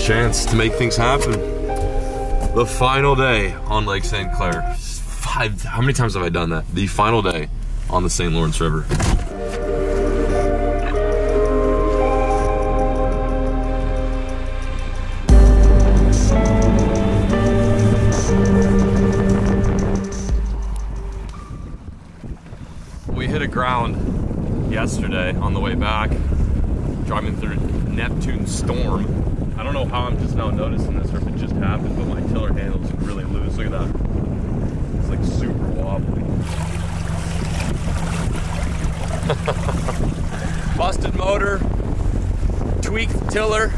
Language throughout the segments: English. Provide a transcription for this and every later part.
Chance to make things happen. The final day on Lake St. Clair. How many times have I done that? The final day on the St. Lawrence River. We hit a ground yesterday on the way back, driving through Neptune storm. I don't know how I'm just now noticing this or if it just happened, but my tiller handle's really loose. Look at that. It's like super wobbly. Busted motor, tweaked tiller.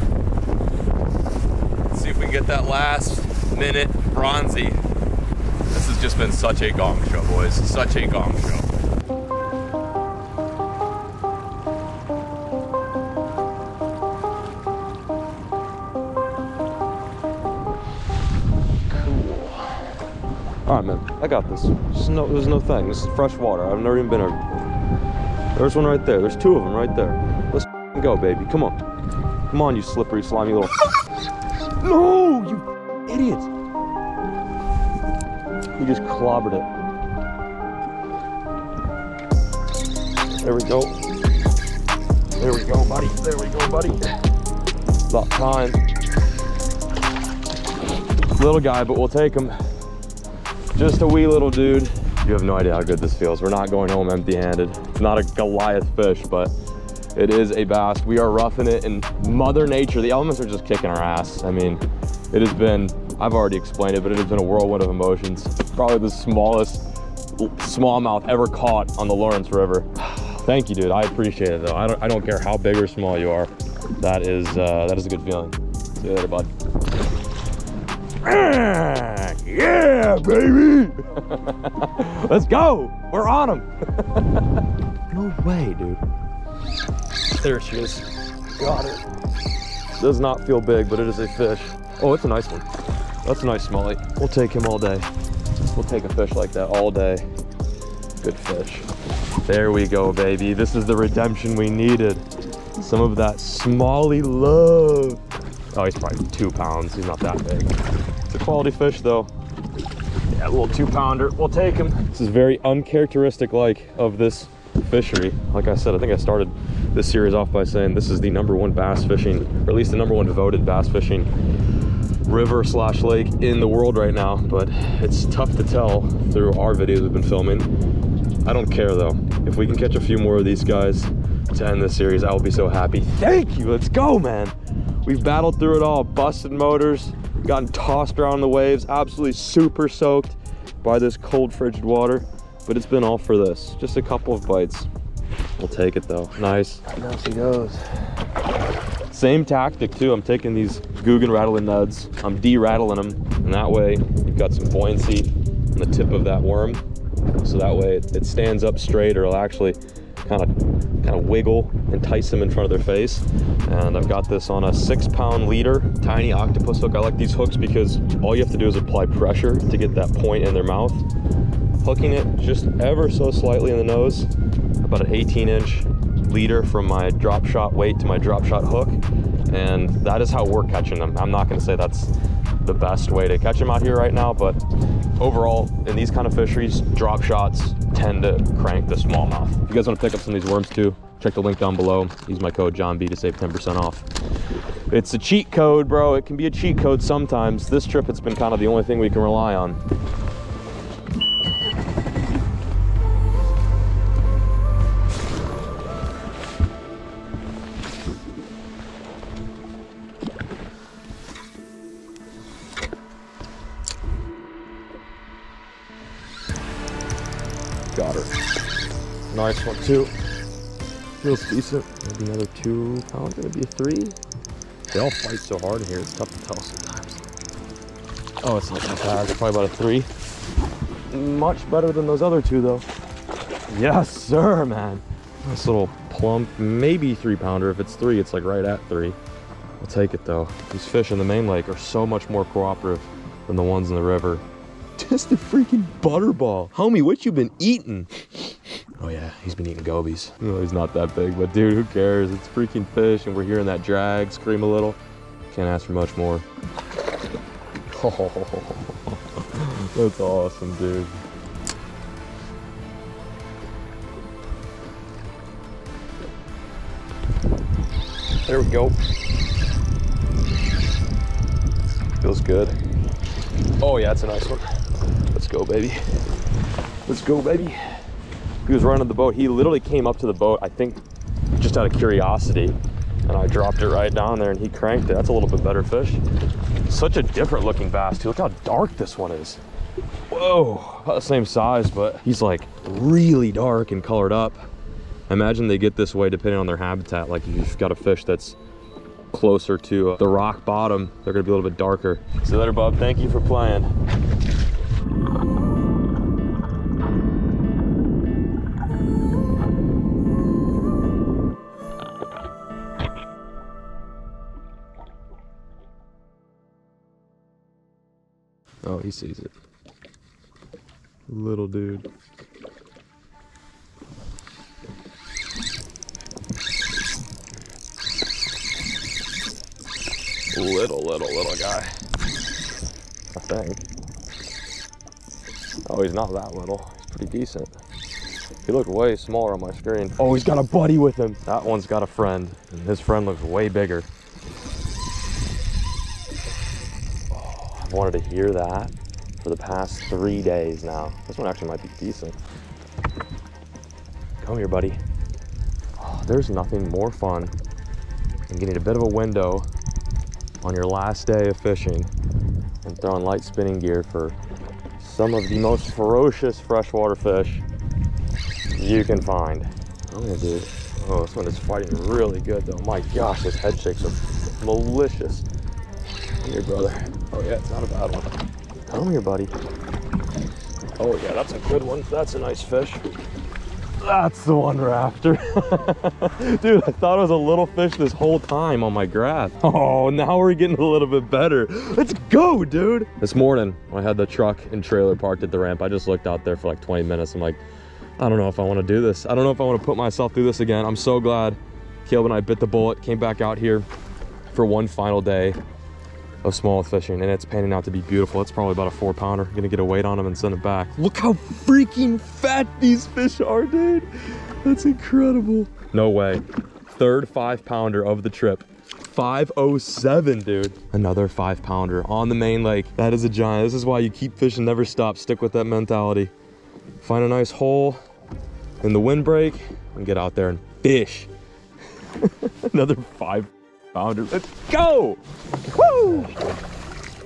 Let's see if we can get that last minute bronzy. This has just been such a gong show, boys. Such a gong show. All right, man, I got this. There's no thing. This is fresh water. I've never even been over. There's one right there. There's two of them right there. Let's go, baby. Come on. Come on, you slippery, slimy little... No, you idiot. You just clobbered it. There we go. There we go, buddy. There we go, buddy. About time. Little guy, but we'll take him. Just a wee little dude. You have no idea how good this feels. We're not going home empty-handed. It's not a Goliath fish, but it is a bass. We are roughing it in Mother Nature. The elements are just kicking our ass. I mean, it has been, I've already explained it, but it has been a whirlwind of emotions. Probably the smallest smallmouth ever caught on the Lawrence River. Thank you, dude. I appreciate it, though. I don't care how big or small you are. That is a good feeling. See you later, bud. Yeah, baby! Let's go! We're on them! No way, dude. There she is. Got it. Does not feel big, but it is a fish. Oh, it's a nice one. That's a nice smallie. We'll take him all day. We'll take a fish like that all day. Good fish. There we go, baby. This is the redemption we needed. Some of that smallie love. Oh, he's probably 2 pounds. He's not that big. It's a quality fish, though. Yeah, a little 2-pounder. We'll take him. This is very uncharacteristic of this fishery. Like I said, I think I started this series off by saying this is the #1 bass fishing, or at least the #1 voted bass fishing river/lake in the world right now. But it's tough to tell through our videos we've been filming. I don't care, though. If we can catch a few more of these guys to end this series, I will be so happy. Thank you. Let's go, man. We've battled through it all. Busted motors, gotten tossed around the waves, absolutely super soaked by this cold frigid water, but it's been all for this. Just a couple of bites. We'll take it, though. Nice. Down she goes. Same tactic, too. I'm taking these Guggen rattling nuds, I'm de-rattling them, and that way you've got some buoyancy on the tip of that worm, so that way it stands up straight, or it'll actually kind of wiggle, entice them in front of their face. And I've got this on a 6-pound leader, tiny octopus hook. I like these hooks because all you have to do is apply pressure to get that point in their mouth. Hooking it just ever so slightly in the nose, about an 18-inch leader from my drop shot weight to my drop shot hook. And that is how we're catching them. I'm not gonna say that's the best way to catch them out here right now, but overall, in these kind of fisheries, drop shots tend to crank the smallmouth. If you guys want to pick up some of these worms too, check the link down below. Use my code JOHNB to save 10% off. It's a cheat code, bro. It can be a cheat code sometimes. This trip, it's been kind of the only thing we can rely on. Got her. Nice one too. Feels decent. Maybe another 2 pounds, maybe a 3. They all fight so hard in here, it's tough to tell sometimes. Oh, it's not too bad. It's probably about a 3. Much better than those other 2 though. Yes, sir, man. Nice little plump, maybe 3-pounder. If it's 3, it's like right at 3. I'll take it though. These fish in the main lake are so much more cooperative than the ones in the river. Just a freaking butterball. Homie, what you been eating? Oh yeah, he's been eating gobies. No, he's not that big, but dude, who cares? It's freaking fish and we're hearing that drag scream a little. Can't ask for much more. Oh, that's awesome, dude. There we go. Feels good. Oh yeah, it's a nice one. Let's go, baby. Let's go, baby. He was running the boat. He literally came up to the boat, I think, just out of curiosity. And I dropped it right down there and he cranked it. That's a little bit better fish. Such a different looking bass, too. Look how dark this one is. Whoa, about the same size, but he's like really dark and colored up. I imagine they get this way depending on their habitat. Like if you've got a fish that's closer to the rock bottom, they're gonna be a little bit darker. See you later, bub. Thank you for playing. Oh, he sees it. Little dude. Little guy. I think. Oh, he's not that little. He's pretty decent. He looked way smaller on my screen. Oh, he's got a buddy with him. That one's got a friend, and his friend looks way bigger. Oh, I've wanted to hear that for the past 3 days now. This one actually might be decent. Come here, buddy. Oh, there's nothing more fun than getting a bit of a window on your last day of fishing and throwing light spinning gear for some of the most ferocious freshwater fish you can find. I'm gonna do it. Oh, this one is fighting really good though. My gosh, those head shakes are malicious. Come here, brother. Oh yeah, it's not a bad one. Come here, buddy. Oh yeah, that's a good one. That's a nice fish. That's the one we're after. Dude, I thought it was a little fish this whole time on my graph. Oh, now we're getting a little bit better. Let's go, dude. This morning, when I had the truck and trailer parked at the ramp, I just looked out there for like 20 minutes. I'm like, I don't know if I want to do this. I don't know if I want to put myself through this again. I'm so glad Caleb and I bit the bullet, came back out here for one final day of small fishing, and it's panning out to be beautiful. It's probably about a 4-pounder. Gonna get a weight on them and send it back. Look how freaking fat these fish are, dude. That's incredible. No way. Third 5-pounder of the trip. 507, dude. Another 5-pounder on the main lake. That is a giant. This is why you keep fishing, never stop. Stick with that mentality. Find a nice hole in the windbreak and get out there and fish. Another 5-pounder. Let's go! Woo!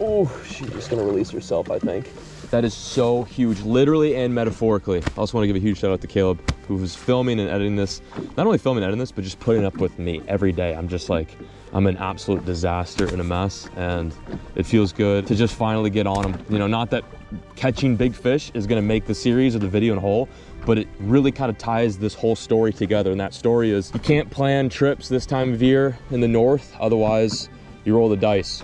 Oh, she's just gonna release herself, I think. That is so huge, literally and metaphorically. I also want to give a huge shout out to Caleb, who was filming and editing this. Not only filming and editing this, but just putting up with me every day. I'm just like, I'm an absolute disaster and a mess, and it feels good to just finally get on them. You know, not that catching big fish is gonna make the series or the video in whole, but it really kind of ties this whole story together. And that story is, you can't plan trips this time of year in the north, otherwise you roll the dice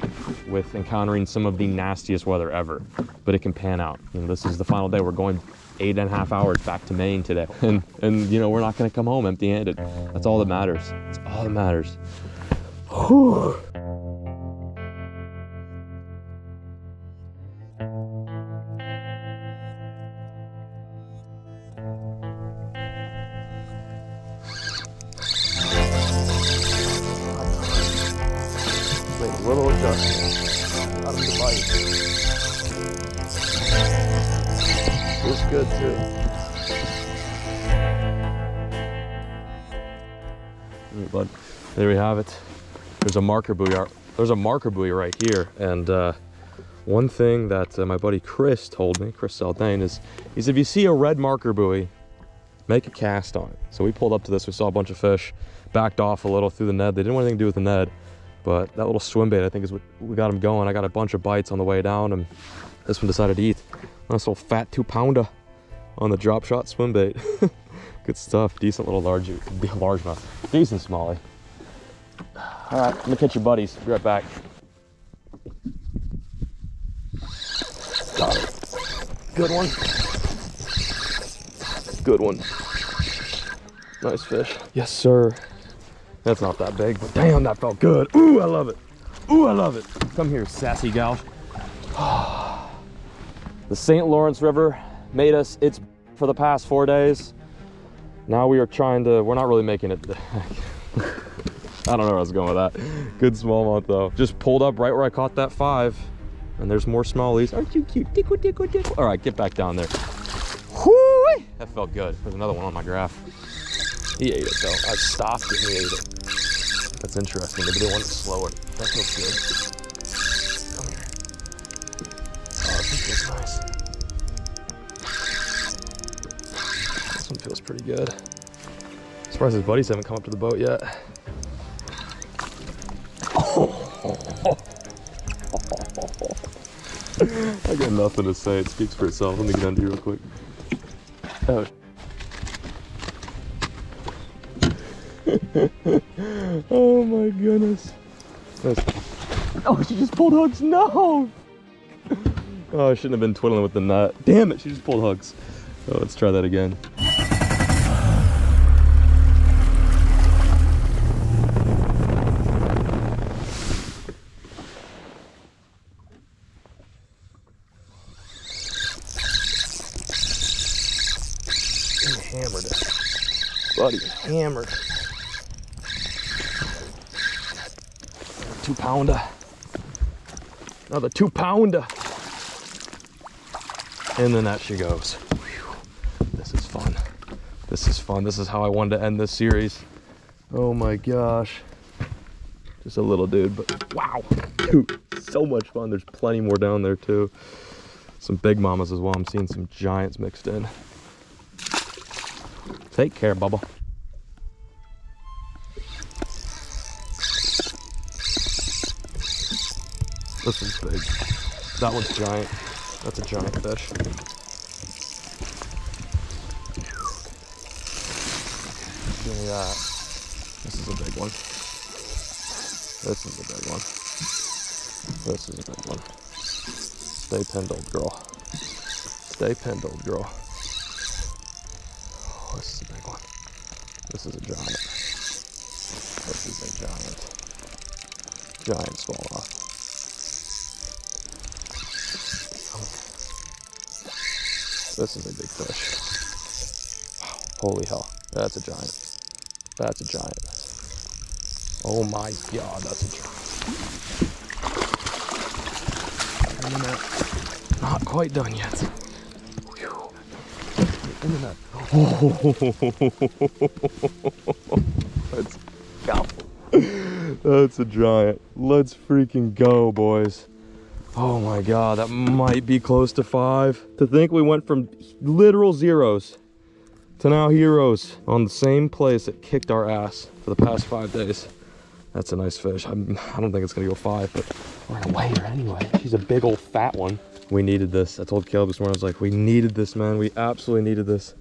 with encountering some of the nastiest weather ever, but it can pan out. You know, this is the final day. We're going 8.5 hours back to Maine today. And you know, we're not gonna come home empty-handed. That's all that matters. That's all that matters. Whew. Little adjustment. Got him to bite. Feels good too. Right, bud. There we have it. There's a marker buoy. There's a marker buoy right here. And one thing that my buddy Chris told me, Chris Saldane, is if you see a red marker buoy, make a cast on it. So we pulled up to this. We saw a bunch of fish, backed off a little through the Ned. They didn't want anything to do with the Ned. But that little swim bait, I think, is what we got him going. I got a bunch of bites on the way down, and this one decided to eat. Nice little fat 2-pounder on the drop shot swim bait. Good stuff. Decent little largemouth. Decent smallie. All right, I'm gonna catch your buddies. Be right back. Got it. Good one. Good one. Nice fish. Yes, sir. That's not that big, but damn, that felt good. Ooh, I love it. Ooh, I love it. Come here, sassy gal. The St. Lawrence River made us its for the past 4 days. Now we are trying to, we're not really making it. I don't know where I was going with that. Good smallmouth though. Just pulled up right where I caught that 5. And there's more smallies. Aren't you cute? Tickle, tickle, tickle. All right, get back down there. Whoo! That felt good. There's another one on my graph. He ate it though. I stopped it and he ate it. That's interesting. Maybe they want to slow it. That feels good. Come here. Oh, this feels nice. This one feels pretty good. Surprised his buddies haven't come up to the boat yet. I got nothing to say. It speaks for itself. Let me get under you real quick. Oh. Oh my goodness. Oh, she just pulled hooks. No! Oh, I shouldn't have been twiddling with the nut. Damn it, she just pulled hooks. Oh, let's try that again. Hammered it. Buddy, hammered. 2-pounder. Another 2-pounder. And then that she goes. Whew. This is fun. This is fun. This is how I wanted to end this series. Oh my gosh. Just a little dude, but wow. Dude, so much fun. There's plenty more down there too. Some big mamas as well. I'm seeing some giants mixed in. Take care, Bubba. This one's big. That one's giant. That's a giant fish. Give me that. This is a big one. This is a big one. This is a big one. Stay pinned, old girl. Stay pinned, old girl. Oh, this is a big one. This is a giant. This is a giant. Giant smallmouth. This is a big fish. Wow, holy hell. That's a giant. That's a giant. Oh my God, that's a giant. Not quite done yet. Whew. Let's go. That's a giant. Let's freaking go, boys. Oh my God, that might be close to 5. To think we went from literal zeros to now heroes on the same place that kicked our ass for the past 5 days. That's a nice fish. I don't think it's gonna go 5, but we're gonna weigh her anyway. She's a big old fat one. We needed this. I told Caleb this morning, I was like, we needed this, man. We absolutely needed this.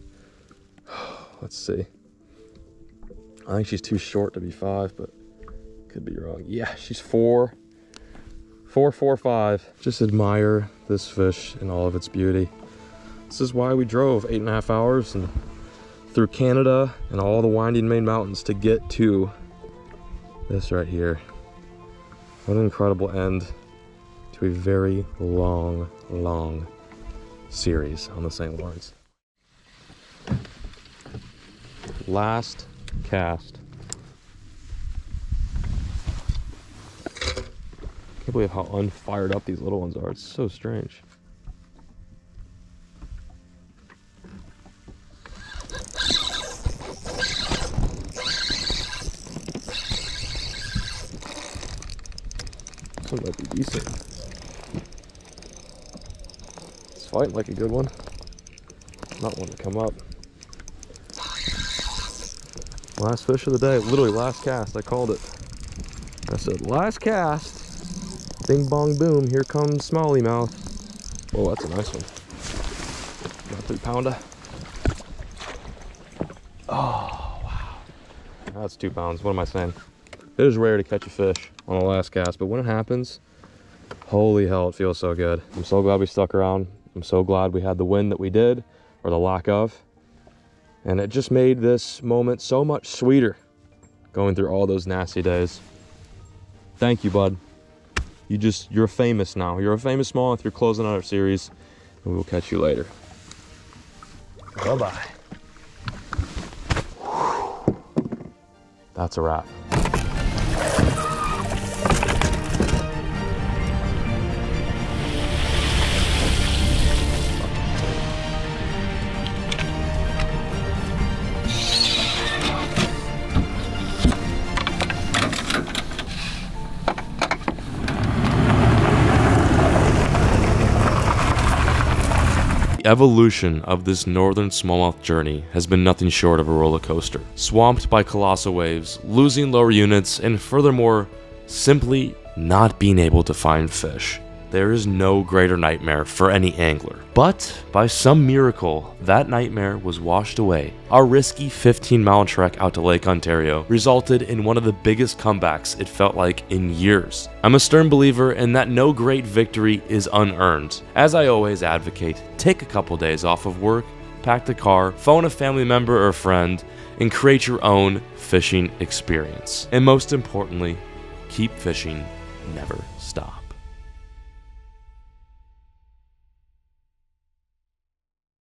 Let's see. I think she's too short to be 5, but could be wrong. Yeah, she's 4. 4, 4, 5. Just admire this fish in all of its beauty. This is why we drove 8.5 hours and through Canada and all the winding Maine mountains to get to this right here. What an incredible end to a very long, long series on the St. Lawrence. Last cast. I can't believe how unfired up these little ones are. It's so strange. This one might be decent. It's fighting like a good one. Not one to come up. Last fish of the day. Literally last cast. I called it. I said, last cast. Bing bong boom, here comes smallmouth. Oh, that's a nice one. About 3 pounder. Oh, wow. That's 2 pounds. What am I saying? It is rare to catch a fish on the last cast, but when it happens, holy hell, it feels so good. I'm so glad we stuck around. I'm so glad we had the wind that we did, or the lack of. And it just made this moment so much sweeter, going through all those nasty days. Thank you, bud. You're famous now. You're a famous smallmouth. You're closing out our series, and we will catch you later. Bye-bye. That's a wrap. The evolution of this northern smallmouth journey has been nothing short of a roller coaster. Swamped by colossal waves, losing lower units, and furthermore, simply not being able to find fish. There is no greater nightmare for any angler. But by some miracle, that nightmare was washed away. Our risky 15-mile trek out to Lake Ontario resulted in one of the biggest comebacks it felt like in years. I'm a stern believer in that no great victory is unearned. As I always advocate, take a couple days off of work, pack the car, phone a family member or friend, and create your own fishing experience. And most importantly, keep fishing, never stop.